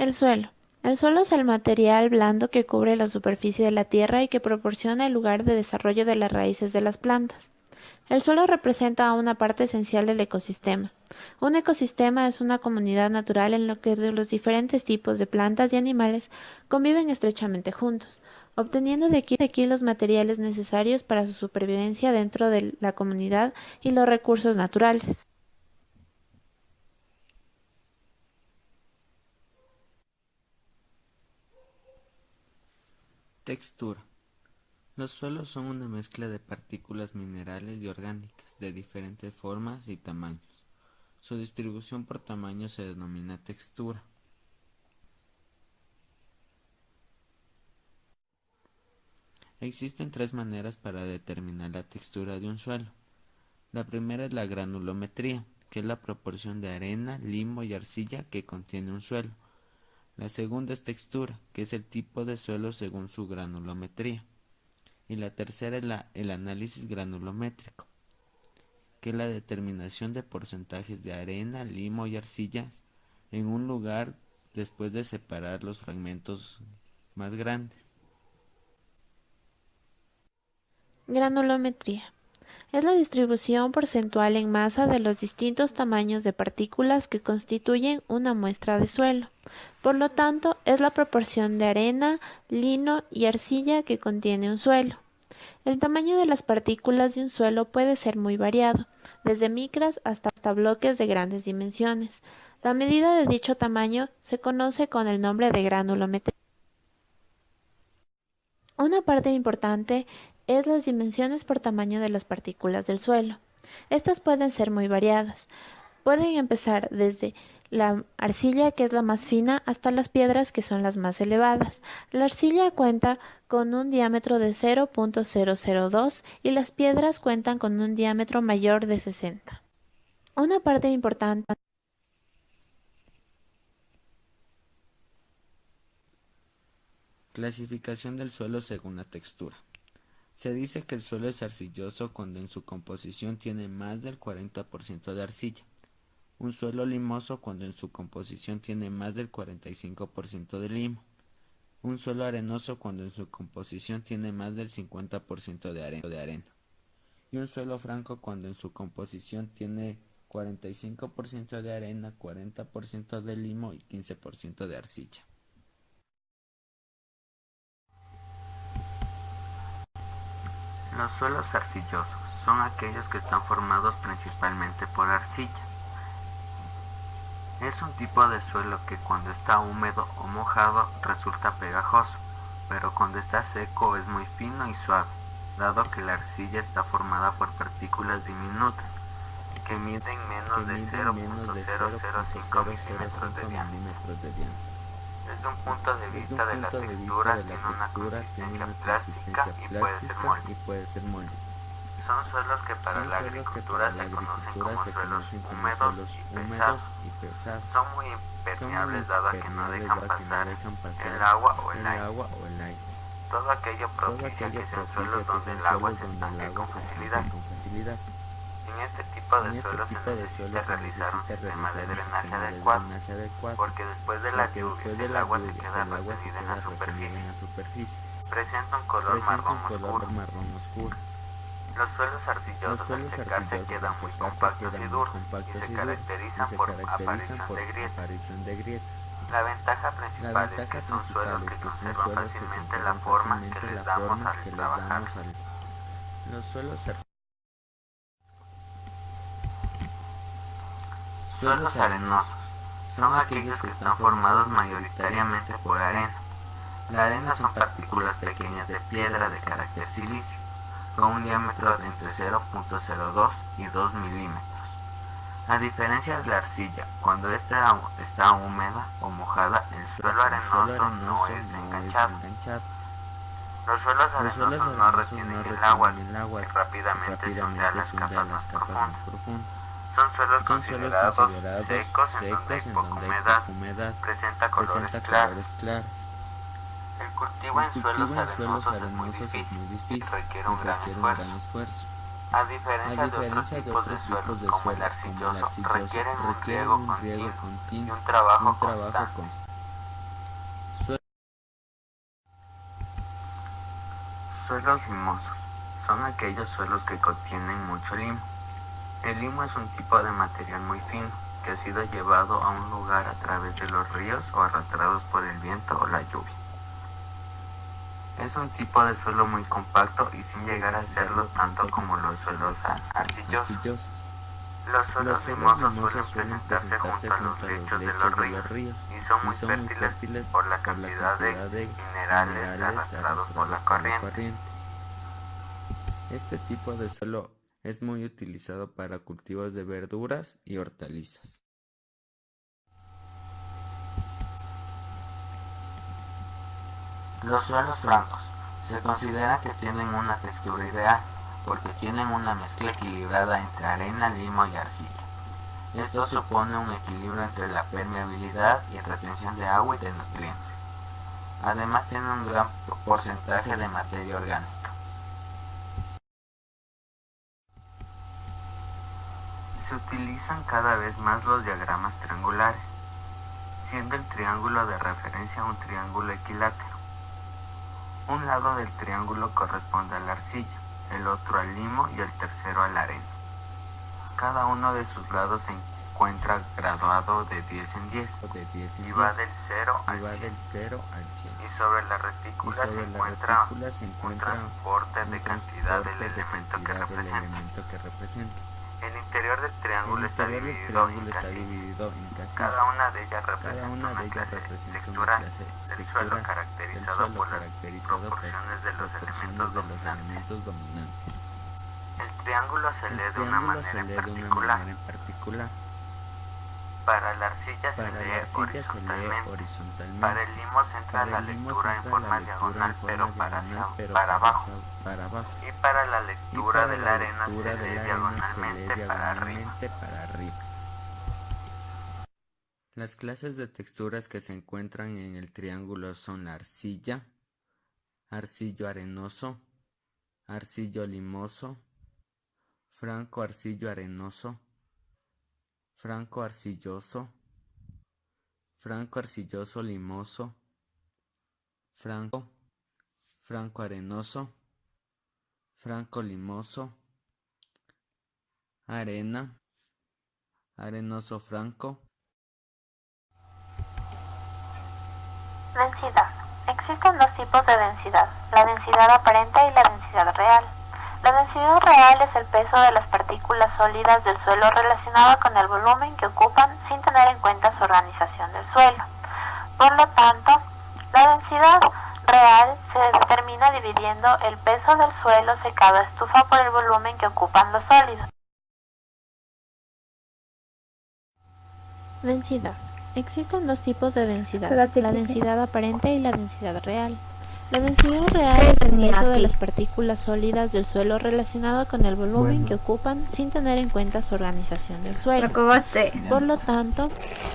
El suelo. El suelo es el material blando que cubre la superficie de la tierra y que proporciona el lugar de desarrollo de las raíces de las plantas. El suelo representa una parte esencial del ecosistema. Un ecosistema es una comunidad natural en la que los diferentes tipos de plantas y animales conviven estrechamente juntos, obteniendo de aquí los materiales necesarios para su supervivencia dentro de la comunidad y los recursos naturales. Textura. Los suelos son una mezcla de partículas minerales y orgánicas de diferentes formas y tamaños. Su distribución por tamaño se denomina textura. Existen tres maneras para determinar la textura de un suelo. La primera es la granulometría, que es la proporción de arena, limo y arcilla que contiene un suelo. La segunda es textura, que es el tipo de suelo según su granulometría. Y la tercera es el análisis granulométrico, que es la determinación de porcentajes de arena, limo y arcillas en un lugar después de separar los fragmentos más grandes. Granulometría. Es la distribución porcentual en masa de los distintos tamaños de partículas que constituyen una muestra de suelo. Por lo tanto, es la proporción de arena, lino y arcilla que contiene un suelo. El tamaño de las partículas de un suelo puede ser muy variado, desde micras hasta bloques de grandes dimensiones. La medida de dicho tamaño se conoce con el nombre de granulometría. Una parte importante es las dimensiones por tamaño de las partículas del suelo. Estas pueden ser muy variadas. Pueden empezar desde la arcilla, que es la más fina, hasta las piedras, que son las más elevadas. La arcilla cuenta con un diámetro de 0.002 y las piedras cuentan con un diámetro mayor de 60. Una parte importante. Clasificación del suelo según la textura. Se dice que el suelo es arcilloso cuando en su composición tiene más del 40% de arcilla. Un suelo limoso cuando en su composición tiene más del 45% de limo. Un suelo arenoso cuando en su composición tiene más del 50% de arena. Y un suelo franco cuando en su composición tiene 45% de arena, 40% de limo y 15% de arcilla. Los suelos arcillosos son aquellos que están formados principalmente por arcilla. Es un tipo de suelo que cuando está húmedo o mojado resulta pegajoso, pero cuando está seco es muy fino y suave, dado que la arcilla está formada por partículas diminutas que miden menos de 0.005 milímetros de diámetro. Desde un punto de vista de la textura, tiene una consistencia plástica y puede ser molde. Son suelos que para la agricultura se conocen como suelos húmedos y pesados. Son muy impermeables dado que no dejan pasar el agua o el aire. Todo aquello propicia que sean suelos donde el agua se estanque con facilidad. En este tipo de suelos se necesita realizar un sistema de drenaje adecuado, porque después de la lluvia, si el agua se queda retenida en la superficie, presenta un color marrón oscuro. Los suelos arcillosos al secarse quedan muy compactos y duros y se caracterizan por aparición de grietas. La ventaja principal es que son suelos que conservan fácilmente la forma que les damos al trabajar. Los suelos arenosos son aquellos que están formados mayoritariamente por arena. La arena son partículas pequeñas de piedra de carácter silicio, con un diámetro de entre 0.02 y 2 milímetros. A diferencia de la arcilla, cuando ésta está húmeda o mojada, el suelo arenoso no es enganchado. Los suelos arenosos no retienen el agua, que rápidamente se ondea a las capas más profundas. Son suelos considerados secos en donde hay poca humedad, presenta colores claros. El cultivo en suelos arenosos es muy difícil y requiere un gran esfuerzo. A diferencia de otros tipos de suelos como el arcilloso, requieren un riego continuo y un trabajo constante. Suelos limosos son aquellos suelos que contienen mucho limo. El limo es un tipo de material muy fino que ha sido llevado a un lugar a través de los ríos o arrastrados por el viento o la lluvia. Es un tipo de suelo muy compacto y sin llegar a serlo tanto como los suelos arcillosos. Los suelos limosos suelen presentarse junto a los lechos de los ríos y son muy fértiles por la cantidad de minerales arrastrados por la corriente. Este tipo de suelo es muy utilizado para cultivos de verduras y hortalizas. Los suelos blancos se considera que tienen una textura ideal porque tienen una mezcla equilibrada entre arena, limo y arcilla. Esto supone un equilibrio entre la permeabilidad y retención de agua y de nutrientes. Además tiene un gran porcentaje de materia orgánica. Se utilizan cada vez más los diagramas triangulares, siendo el triángulo de referencia un triángulo equilátero. Un lado del triángulo corresponde a la arcilla, el otro al limo y el tercero a la arena. Cada uno de sus lados se encuentra graduado de 10 en 10 y va del 0 al 100. Y sobre la retícula se encuentra un transporte de cantidad del elemento que representa. El interior del triángulo está dividido en casillas. Cada una de ellas representa una clase textural del suelo caracterizado por las proporciones de los elementos dominantes. El triángulo se lee de una manera en particular. Para la arcilla se lee horizontalmente. Para el limo se entra la lectura en forma diagonal pero para abajo. Y para la lectura de la arena se lee diagonalmente para arriba. Las clases de texturas que se encuentran en el triángulo son la arcilla, arcillo arenoso, arcillo limoso, franco arcillo arenoso, franco arcilloso, franco arcilloso limoso, franco arenoso, franco limoso, arena, arenoso franco. Densidad. Existen dos tipos de densidad, la densidad aparente y la densidad real. La densidad real es el peso de las partículas sólidas del suelo relacionado con el volumen que ocupan sin tener en cuenta su organización del suelo. Por lo tanto, la densidad real se determina dividiendo el peso del suelo secado a estufa por el volumen que ocupan los sólidos. Densidad. Existen dos tipos de densidad, la densidad aparente y la densidad real. La densidad real es el peso de las partículas sólidas del suelo relacionado con el volumen que ocupan sin tener en cuenta su organización del suelo. Por lo tanto,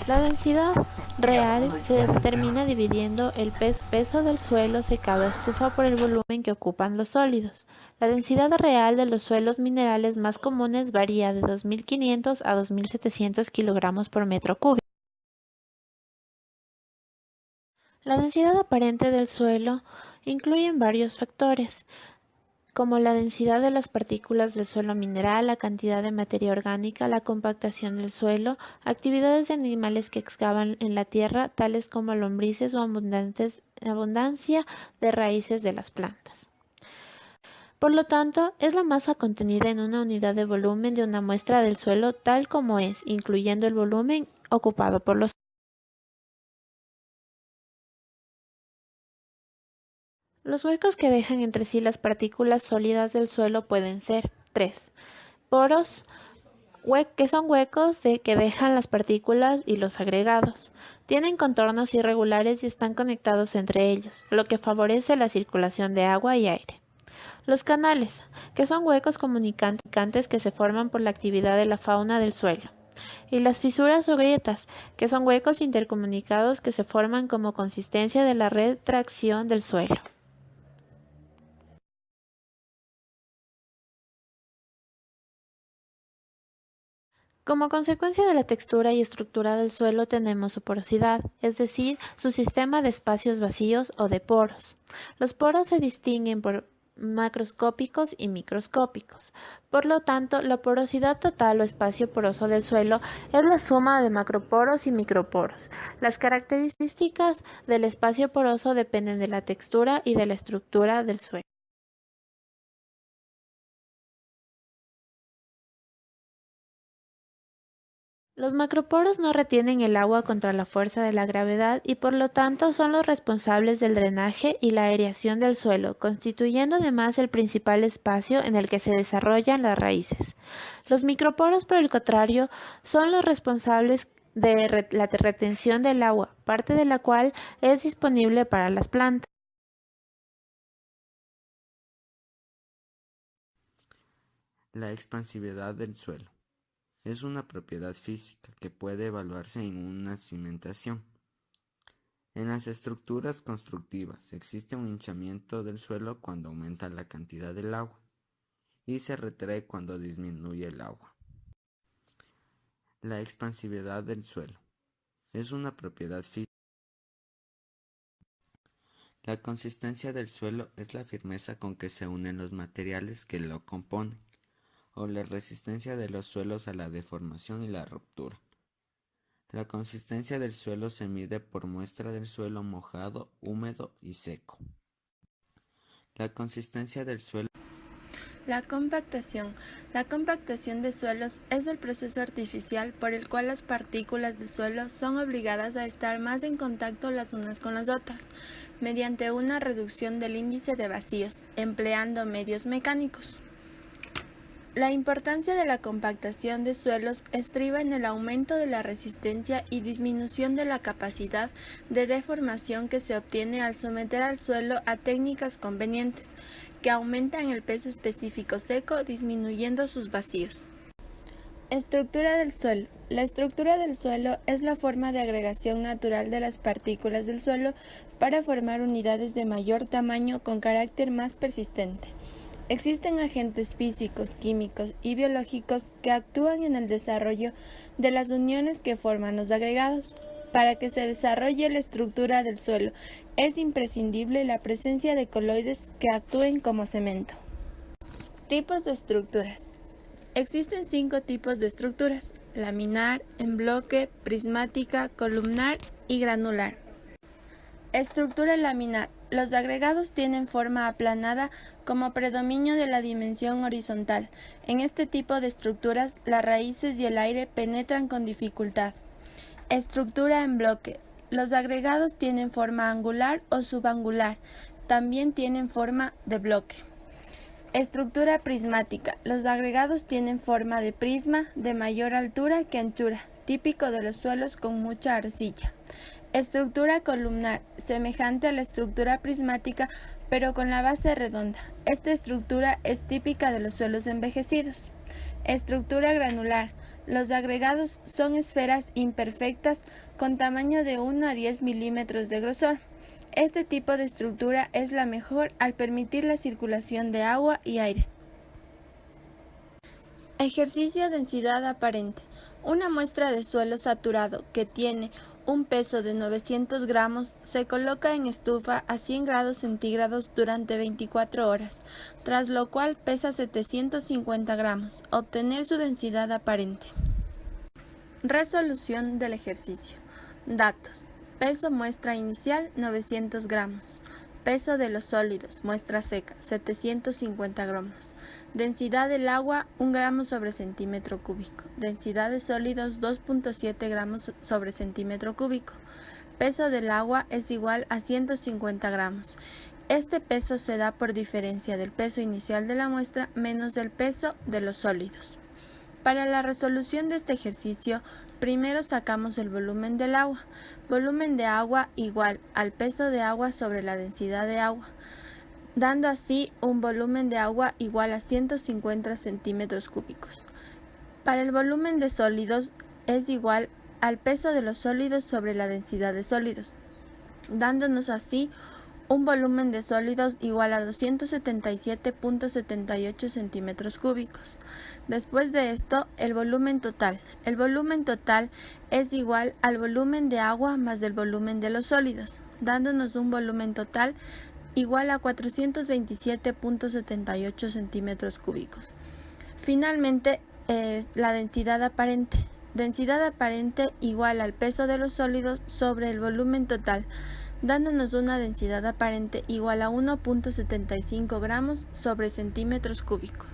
la densidad real se determina dividiendo el peso del suelo secado a estufa por el volumen que ocupan los sólidos. La densidad real de los suelos minerales más comunes varía de 2.500 a 2.700 kilogramos por metro cúbico. La densidad aparente del suelo incluye varios factores, como la densidad de las partículas del suelo mineral, la cantidad de materia orgánica, la compactación del suelo, actividades de animales que excavan en la tierra, tales como lombrices o abundancia de raíces de las plantas. Por lo tanto, es la masa contenida en una unidad de volumen de una muestra del suelo tal como es, incluyendo el volumen ocupado por los. Los huecos que dejan entre sí las partículas sólidas del suelo pueden ser 3. Poros, que son huecos que dejan las partículas y los agregados. Tienen contornos irregulares y están conectados entre ellos, lo que favorece la circulación de agua y aire. Los canales, que son huecos comunicantes que se forman por la actividad de la fauna del suelo. Y las fisuras o grietas, que son huecos intercomunicados que se forman como consistencia de la retracción del suelo. Como consecuencia de la textura y estructura del suelo tenemos su porosidad, es decir, su sistema de espacios vacíos o de poros. Los poros se distinguen por macroscópicos y microscópicos. Por lo tanto, la porosidad total o espacio poroso del suelo es la suma de macroporos y microporos. Las características del espacio poroso dependen de la textura y de la estructura del suelo. Los macroporos no retienen el agua contra la fuerza de la gravedad y por lo tanto son los responsables del drenaje y la aireación del suelo, constituyendo además el principal espacio en el que se desarrollan las raíces. Los microporos, por el contrario, son los responsables de la retención del agua, parte de la cual es disponible para las plantas. La expansividad del suelo es una propiedad física que puede evaluarse en una cimentación. En las estructuras constructivas existe un hinchamiento del suelo cuando aumenta la cantidad del agua y se retrae cuando disminuye el agua. La expansividad del suelo es una propiedad física. La consistencia del suelo es la firmeza con que se unen los materiales que lo componen, o la resistencia de los suelos a la deformación y la ruptura. La consistencia del suelo se mide por muestra del suelo mojado, húmedo y seco. La consistencia del suelo. La compactación. La compactación de suelos es el proceso artificial por el cual las partículas de suelo son obligadas a estar más en contacto las unas con las otras, mediante una reducción del índice de vacíos, empleando medios mecánicos. La importancia de la compactación de suelos estriba en el aumento de la resistencia y disminución de la capacidad de deformación que se obtiene al someter al suelo a técnicas convenientes, que aumentan el peso específico seco, disminuyendo sus vacíos. Estructura del suelo. La estructura del suelo es la forma de agregación natural de las partículas del suelo para formar unidades de mayor tamaño con carácter más persistente. Existen agentes físicos, químicos y biológicos que actúan en el desarrollo de las uniones que forman los agregados. Para que se desarrolle la estructura del suelo, es imprescindible la presencia de coloides que actúen como cemento. Tipos de estructuras. Existen 5 tipos de estructuras: laminar, en bloque, prismática, columnar y granular. Estructura laminar. Los agregados tienen forma aplanada como predominio de la dimensión horizontal. En este tipo de estructuras, las raíces y el aire penetran con dificultad. Estructura en bloque. Los agregados tienen forma angular o subangular. También tienen forma de bloque. Estructura prismática. Los agregados tienen forma de prisma de mayor altura que anchura, típico de los suelos con mucha arcilla. Estructura columnar, semejante a la estructura prismática, pero con la base redonda. Esta estructura es típica de los suelos envejecidos. Estructura granular. Los agregados son esferas imperfectas con tamaño de 1 a 10 milímetros de grosor. Este tipo de estructura es la mejor al permitir la circulación de agua y aire. Ejercicio densidad aparente. Una muestra de suelo saturado que tiene un peso de 900 gramos se coloca en estufa a 100 grados centígrados durante 24 horas, tras lo cual pesa 750 gramos. Obtener su densidad aparente. Resolución del ejercicio. Datos. Peso muestra inicial 900 gramos. Peso de los sólidos, muestra seca, 750 gramos. Densidad del agua, 1 gramo sobre centímetro cúbico. Densidad de sólidos, 2.7 gramos sobre centímetro cúbico. Peso del agua es igual a 150 gramos. Este peso se da por diferencia del peso inicial de la muestra menos del peso de los sólidos. Para la resolución de este ejercicio, primero sacamos el volumen del agua. Volumen de agua igual al peso de agua sobre la densidad de agua, dando así un volumen de agua igual a 150 centímetros cúbicos. Para el volumen de sólidos es igual al peso de los sólidos sobre la densidad de sólidos, dándonos así un volumen de sólidos igual a 277.78 centímetros cúbicos. Después de esto, el volumen total. El volumen total es igual al volumen de agua más el volumen de los sólidos, dándonos un volumen total igual a 427.78 centímetros cúbicos. Finalmente, la densidad aparente. Densidad aparente igual al peso de los sólidos sobre el volumen total, dándonos una densidad aparente igual a 1.75 gramos sobre centímetros cúbicos.